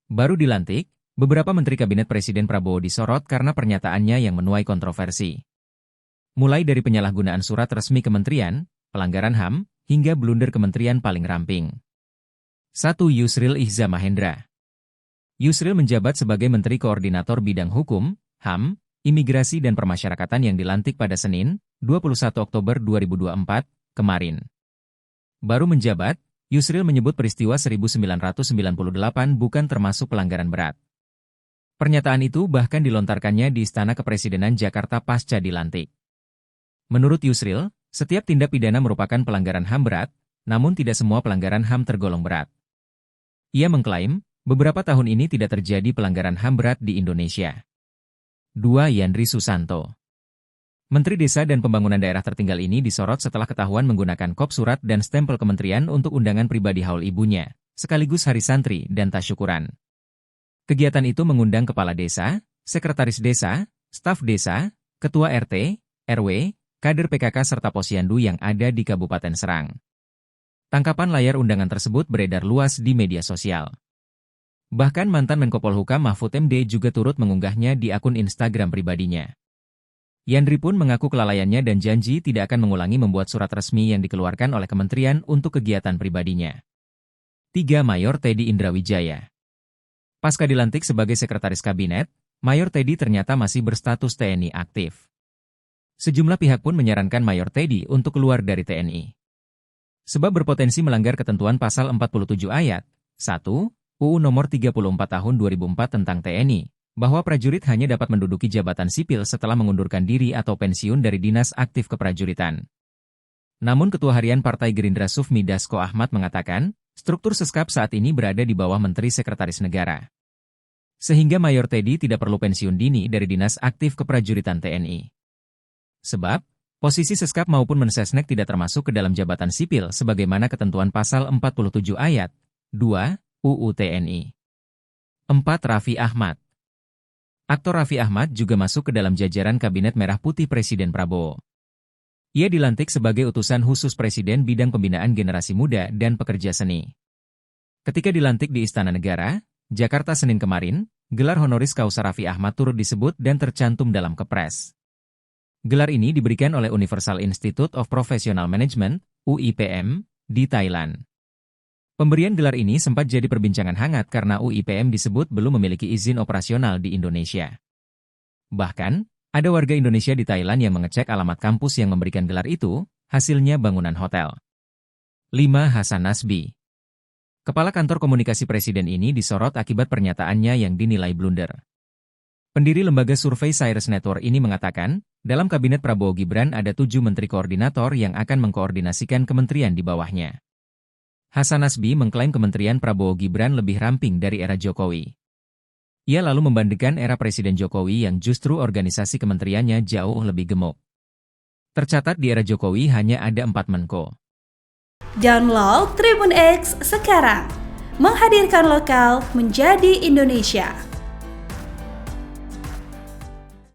Baru dilantik, beberapa menteri kabinet Presiden Prabowo disorot karena pernyataannya yang menuai kontroversi. Mulai dari penyalahgunaan surat resmi kementerian, pelanggaran HAM, hingga blunder kementerian paling ramping. 1. Yusril Ihza Mahendra. Yusril menjabat sebagai Menteri Koordinator Bidang Hukum, HAM, Imigrasi dan Permasyarakatan yang dilantik pada Senin, 21 Oktober 2024, kemarin. Baru menjabat, Yusril menyebut peristiwa 1998 bukan termasuk pelanggaran berat. Pernyataan itu bahkan dilontarkannya di Istana Kepresidenan Jakarta pasca dilantik. Menurut Yusril, setiap tindak pidana merupakan pelanggaran HAM berat, namun tidak semua pelanggaran HAM tergolong berat. Ia mengklaim, beberapa tahun ini tidak terjadi pelanggaran HAM berat di Indonesia. 2. Yandri Susanto. Menteri Desa dan Pembangunan Daerah Tertinggal ini disorot setelah ketahuan menggunakan kop surat dan stempel kementerian untuk undangan pribadi haul ibunya, sekaligus hari santri dan tasyukuran. Kegiatan itu mengundang kepala desa, sekretaris desa, staf desa, ketua RT, RW, kader PKK serta posyandu yang ada di Kabupaten Serang. Tangkapan layar undangan tersebut beredar luas di media sosial. Bahkan mantan Menko Polhukam Mahfud MD juga turut mengunggahnya di akun Instagram pribadinya. Yandri pun mengaku kelalaiannya dan janji tidak akan mengulangi membuat surat resmi yang dikeluarkan oleh kementerian untuk kegiatan pribadinya. 3. Mayor Teddy Indrawijaya. Pasca dilantik sebagai sekretaris kabinet, Mayor Teddy ternyata masih berstatus TNI aktif. Sejumlah pihak pun menyarankan Mayor Teddy untuk keluar dari TNI. Sebab berpotensi melanggar ketentuan pasal 47 ayat 1 UU nomor 34 tahun 2004 tentang TNI. Bahwa prajurit hanya dapat menduduki jabatan sipil setelah mengundurkan diri atau pensiun dari dinas aktif keprajuritan. Namun Ketua Harian Partai Gerindra Sufmi Dasko Ahmad mengatakan, struktur Seskap saat ini berada di bawah Menteri Sekretaris Negara. Sehingga Mayor Teddy tidak perlu pensiun dini dari dinas aktif keprajuritan TNI. Sebab, posisi Seskap maupun Mensesnek tidak termasuk ke dalam jabatan sipil sebagaimana ketentuan pasal 47 ayat 2 UU TNI. 4. Raffi Ahmad. Aktor Raffi Ahmad juga masuk ke dalam jajaran Kabinet Merah Putih Presiden Prabowo. Ia dilantik sebagai utusan khusus Presiden bidang pembinaan generasi muda dan pekerja seni. Ketika dilantik di Istana Negara, Jakarta Senin kemarin, gelar honoris causa Raffi Ahmad turut disebut dan tercantum dalam Kepres. Gelar ini diberikan oleh Universal Institute of Professional Management, UIPM, di Thailand. Pemberian gelar ini sempat jadi perbincangan hangat karena UIPM disebut belum memiliki izin operasional di Indonesia. Bahkan, ada warga Indonesia di Thailand yang mengecek alamat kampus yang memberikan gelar itu, hasilnya bangunan hotel. 5. Hasan Nasbi. Kepala Kantor Komunikasi Presiden ini disorot akibat pernyataannya yang dinilai blunder. Pendiri lembaga survei Cyrus Network ini mengatakan, dalam Kabinet Prabowo Gibran ada 7 menteri koordinator yang akan mengkoordinasikan kementerian di bawahnya. Hasan Nasbi mengklaim kementerian Prabowo Gibran lebih ramping dari era Jokowi. Ia lalu membandingkan era Presiden Jokowi yang justru organisasi kementeriannya jauh lebih gemuk. Tercatat di era Jokowi hanya ada 4 Menko. Download Tribun X sekarang, menghadirkan lokal menjadi Indonesia.